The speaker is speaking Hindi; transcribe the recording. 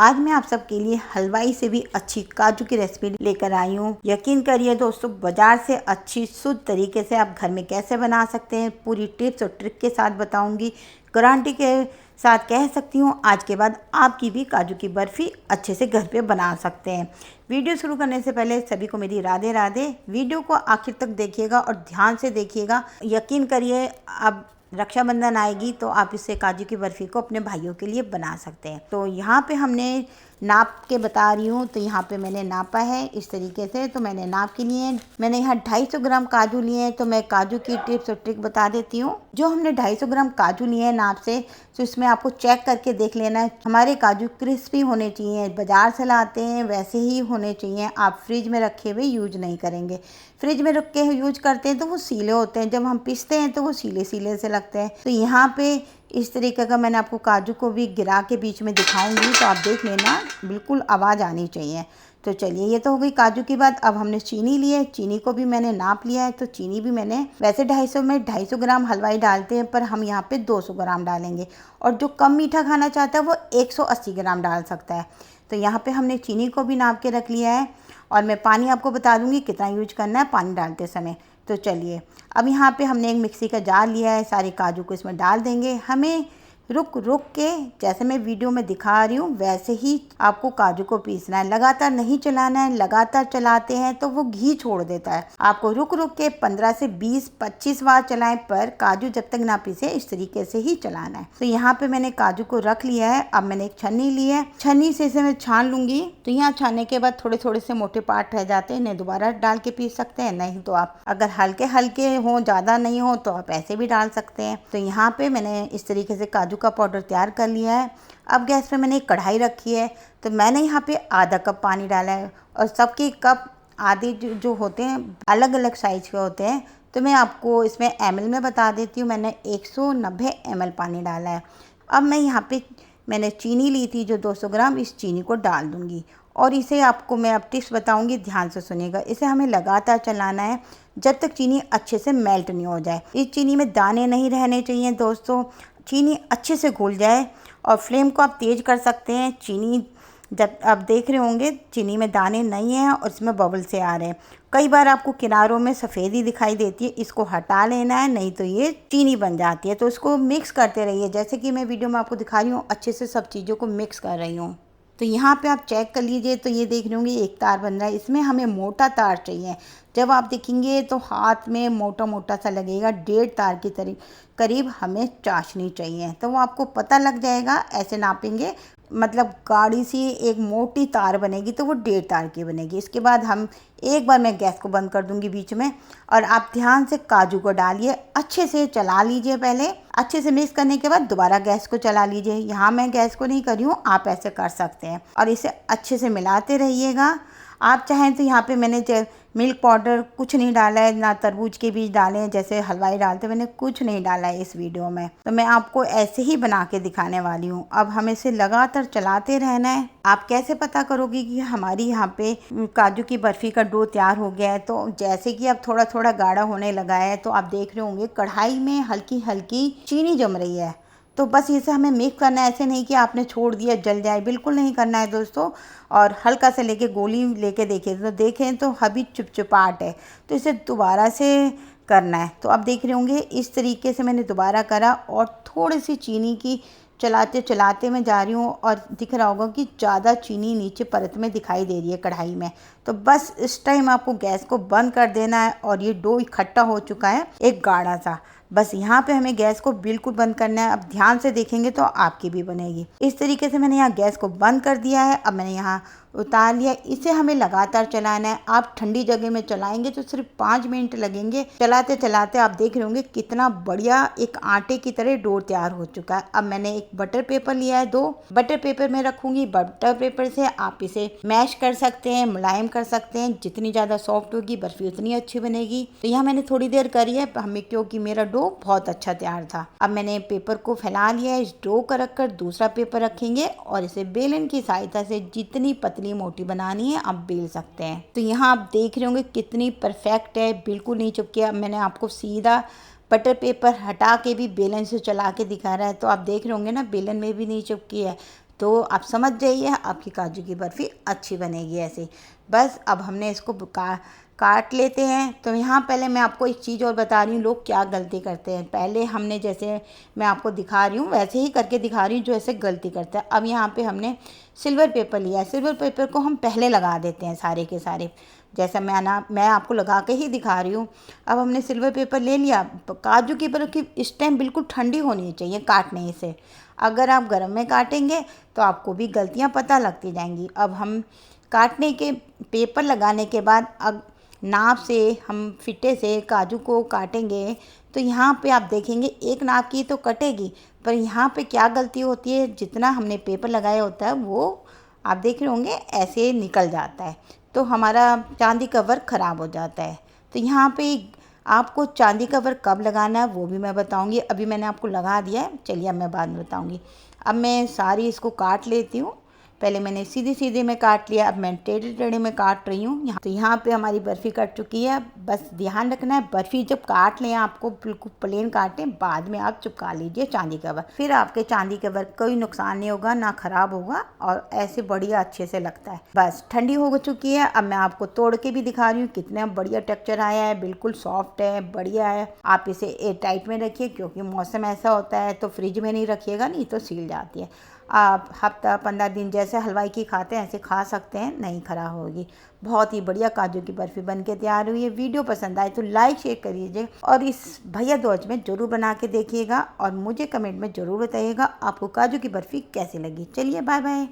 आज मैं आप सबके लिए हलवाई से भी अच्छी काजू की रेसिपी लेकर आई हूँ। यकीन करिए दोस्तों, बाजार से अच्छी शुद्ध तरीके से आप घर में कैसे बना सकते हैं, पूरी टिप्स और ट्रिक के साथ बताऊंगी। गारंटी के साथ कह सकती हूँ आज के बाद आपकी भी काजू की बर्फ़ी अच्छे से घर पे बना सकते हैं। वीडियो शुरू करने से पहले सभी को मेरी राधे राधे। वीडियो को आखिर तक देखिएगा और ध्यान से देखिएगा। यकीन करिए, अब रक्षाबंधन आएगी तो आप इससे काजू की बर्फ़ी को अपने भाइयों के लिए बना सकते हैं। तो यहाँ पे हमने नाप के बता रही हूँ, तो यहाँ पे मैंने नापा है इस तरीके से। तो मैंने नाप के लिए मैंने यहाँ 250 ग्राम काजू लिए हैं। तो मैं काजू की टिप्स और ट्रिक बता देती हूँ। जो हमने 250 ग्राम काजू लिए हैं नाप से, तो इसमें आपको चेक करके देख लेना है। हमारे काजू क्रिस्पी होने चाहिए, बाज़ार से लाते हैं वैसे ही होने चाहिए। आप फ्रिज में रखे हुए यूज नहीं करेंगे। फ्रिज में रख के यूज करते हैं तो वो सीले होते हैं, जब हम पीसते हैं तो वो सीले सीले से लगते हैं। तो यहाँ पे इस तरीके का मैंने आपको काजू को भी गिरा के बीच में दिखाऊंगी, तो आप देख लेना, बिल्कुल आवाज़ आनी चाहिए। तो चलिए, ये तो हो गई काजू की बात। अब हमने चीनी ली है, चीनी को भी मैंने नाप लिया है। तो चीनी भी मैंने, वैसे 250 में 250 ग्राम हलवाई डालते हैं, पर हम यहाँ पे 200 ग्राम डालेंगे। और जो कम मीठा खाना चाहता है वो 180 ग्राम डाल सकता है। तो यहाँ पे हमने चीनी को भी नाप के रख लिया है। और मैं पानी आपको बता दूंगी कितना यूज करना है पानी डालते समय। तो चलिए, अब यहाँ पे हमने एक मिक्सी का जार लिया है, सारे काजू को इसमें डाल देंगे। हमें रुक रुक के, जैसे मैं वीडियो में दिखा रही हूँ वैसे ही आपको काजू को पीसना है। लगातार नहीं चलाना है, लगातार चलाते हैं तो वो घी छोड़ देता है। आपको रुक रुक के 15 से 20-25 बार चलाएं, पर काजू जब तक ना पीसे इस तरीके से ही चलाना है। तो यहाँ पे मैंने काजू को रख लिया है। अब मैंने एक छन्नी ली है, छन्नी से इसे मैं छान लूंगी। तो यहाँ छानने के बाद थोड़े थोड़े से मोटे पार्ट रह जाते हैं, इन्हें दोबारा डाल के पीस सकते हैं। नहीं तो आप अगर हल्के हल्के हो, ज़्यादा नहीं हो, तो आप ऐसे भी डाल सकते हैं। तो यहाँ पे मैंने इस तरीके से काजू का पाउडर तैयार कर लिया है। अब गैस पे मैंने एक कढ़ाई रखी है। तो मैंने यहाँ पे आधा कप पानी डाला है, और सबके कप आधे जो होते हैं अलग अलग साइज के होते हैं। तो मैं आपको इसमें ml में बता देती हूँ। मैंने 190 ml पानी डाला है। अब मैं यहाँ पे मैंने चीनी ली थी जो 200 ग्राम, इस चीनी को डाल दूँगी। और इसे आपको मैं अब टिप्स बताऊंगी, ध्यान से सुनिएगा। इसे हमें लगातार चलाना है जब तक चीनी अच्छे से मेल्ट नहीं हो जाए। इस चीनी में दाने नहीं रहने चाहिए दोस्तों। चीनी अच्छे से घुल जाए, और फ्लेम को आप तेज़ कर सकते हैं। चीनी जब आप देख रहे होंगे चीनी में दाने नहीं हैं और इसमें बबल से आ रहे हैं। कई बार आपको किनारों में सफ़ेदी दिखाई देती है, इसको हटा लेना है, नहीं तो ये चीनी बन जाती है। तो इसको मिक्स करते रहिए, जैसे कि मैं वीडियो में आपको दिखा रही हूँ, अच्छे से सब चीज़ों को मिक्स कर रही हूँ। तो यहाँ पे आप चेक कर लीजिए, तो ये देख रहे होंगे एक तार बन रहा है। इसमें हमें मोटा तार चाहिए। जब आप देखेंगे तो हाथ में मोटा मोटा सा लगेगा, 1.5 तार की करीब हमें चाशनी चाहिए। तो वो आपको पता लग जाएगा, ऐसे नापेंगे, मतलब गाढ़ी सी एक मोटी तार बनेगी तो वो 1.5 तार की बनेगी। इसके बाद हम एक बार मैं गैस को बंद कर दूंगी बीच में, और आप ध्यान से काजू को डालिए, अच्छे से चला लीजिए। पहले अच्छे से मिक्स करने के बाद दोबारा गैस को चला लीजिए। यहाँ मैं गैस को नहीं कर रही हूँ, आप ऐसे कर सकते हैं। और इसे अच्छे से मिलाते रहिएगा। आप चाहें तो यहाँ पे मैंने मिल्क पाउडर कुछ नहीं डाला है, ना तरबूज के बीज डाले हैं जैसे हलवाई डालते, मैंने कुछ नहीं डाला है इस वीडियो में। तो मैं आपको ऐसे ही बना के दिखाने वाली हूँ। अब हमें इसे लगातार चलाते रहना है। आप कैसे पता करोगे कि हमारी यहाँ पे काजू की बर्फ़ी का डो तैयार हो गया है? तो जैसे कि अब थोड़ा थोड़ा गाढ़ा होने लगा है, तो आप देख रहे होंगे कढ़ाई में हल्की हल्की चीनी जम रही है। तो बस इसे हमें मिक्स करना है, ऐसे नहीं कि आपने छोड़ दिया जल जाए, बिल्कुल नहीं करना है दोस्तों। और हल्का से लेके गोली लेके देखें, तो देखें तो अभी चिपचिपाहट है, तो इसे दोबारा से करना है। तो आप देख रहे होंगे इस तरीके से मैंने दोबारा करा, और थोड़ी सी चीनी की चलाते चलाते मैं जा रही हूँ, और दिख रहा होगा कि ज़्यादा चीनी नीचे परत में दिखाई दे रही है कढ़ाई में। तो बस इस टाइम आपको गैस को बंद कर देना है, और ये डो इकट्ठा हो चुका है एक गाढ़ा सा। बस यहाँ पे हमें गैस को बिल्कुल बंद करना है। अब ध्यान से देखेंगे तो आपकी भी बनेगी। इस तरीके से मैंने यहाँ गैस को बंद कर दिया है। अब मैंने यहाँ उतार लिया। इसे हमें लगातार चलाना है। आप ठंडी जगह में चलाएंगे तो सिर्फ 5 मिनट लगेंगे। चलाते चलाते आप देख रहे होंगे कितना बढ़िया एक आटे की तरह डो तैयार हो चुका है। अब मैंने एक बटर पेपर लिया है, 2 बटर पेपर में रखूंगी। बटर पेपर से आप इसे मैश कर सकते हैं, मुलायम कर सकते हैं। जितनी ज़्यादा सॉफ्ट होगी बर्फ़ी उतनी अच्छी बनेगी। तो यहाँ मैंने थोड़ी देर करी है हमें, क्योंकि मेरा डो बहुत अच्छा तैयार था। अब मैंने पेपर को फैला लिया है। इस डो का रखकर दूसरा पेपर रखेंगे, और इसे बेलन की सहायता से जितनी पतली मोटी बनानी है आप बेल सकते हैं। तो यहाँ आप देख रहे होंगे कितनी परफेक्ट है, बिल्कुल नहीं चिपकी। अब मैंने आपको सीधा बटर पेपर हटा के भी बेलन से चला के दिखा रहा है, तो आप देख रहे होंगे ना बेलन में भी नहीं चिपकी है। तो आप समझ जाइए आपकी काजू की बर्फ़ी अच्छी बनेगी ऐसे। बस अब हमने इसको काट लेते हैं। तो यहाँ पहले मैं आपको एक चीज़ और बता रही हूँ, लोग क्या गलती करते हैं। पहले हमने जैसे मैं आपको दिखा रही हूँ वैसे ही करके दिखा रही हूँ जो ऐसे गलती करता है। अब यहाँ पे हमने सिल्वर पेपर लिया है। सिल्वर पेपर को हम पहले लगा देते हैं सारे के सारे, जैसा मैं आपको लगा के ही दिखा रही हूँ। अब हमने सिल्वर पेपर ले लिया। काजू की बर्फ़ी इस टाइम बिल्कुल ठंडी होनी चाहिए काटने से। अगर आप गर्म में काटेंगे तो आपको भी गलतियाँ पता लगती जाएंगी। अब हम काटने के पेपर लगाने के बाद अब नाप से हम फिटे से काजू को काटेंगे। तो यहाँ पे आप देखेंगे एक नाप की तो कटेगी, पर यहाँ पे क्या गलती होती है, जितना हमने पेपर लगाया होता है वो आप देख रहे होंगे ऐसे निकल जाता है, तो हमारा चांदी का वर्क ख़राब हो जाता है। तो यहाँ पे आपको चांदी का वर्क कब लगाना है वो भी मैं बताऊँगी। अभी मैंने आपको लगा दिया है, चलिए अब मैं बाद में बताऊँगी। अब मैं सारी इसको काट लेती हूँ। पहले मैंने सीधे सीधे में काट लिया, अब मैं टेढ़े टेढ़े में काट रही हूँ। यहाँ तो यहाँ पे हमारी बर्फ़ी कट चुकी है। बस ध्यान रखना है बर्फ़ी जब काट लें आपको बिल्कुल प्लेन काटें, बाद में आप चिपका लीजिए चांदी का वर्क, फिर आपके चांदी के वर्क कोई नुकसान नहीं होगा, ना ख़राब होगा और ऐसे बढ़िया अच्छे से लगता है। बस ठंडी हो चुकी है। अब मैं आपको तोड़ के भी दिखा रही हूँ कितना बढ़िया टेक्स्चर आया है, बिल्कुल सॉफ्ट है, बढ़िया है। आप इसे एयर टाइट में रखिए क्योंकि मौसम ऐसा होता है, तो फ्रिज में नहीं रखिएगा, नहीं तो सील जाती है। आप हफ्ता 15 दिन जैसे हलवाई की खाते हैं ऐसे खा सकते हैं, नहीं ख़राब होगी। बहुत ही बढ़िया काजू की बर्फ़ी बन के तैयार हुई है। वीडियो पसंद आए तो लाइक शेयर करिए और इस भैया दूज में ज़रूर बना के देखिएगा और मुझे कमेंट में ज़रूर बताइएगा आपको काजू की बर्फ़ी कैसी लगी। चलिए बाय बाय।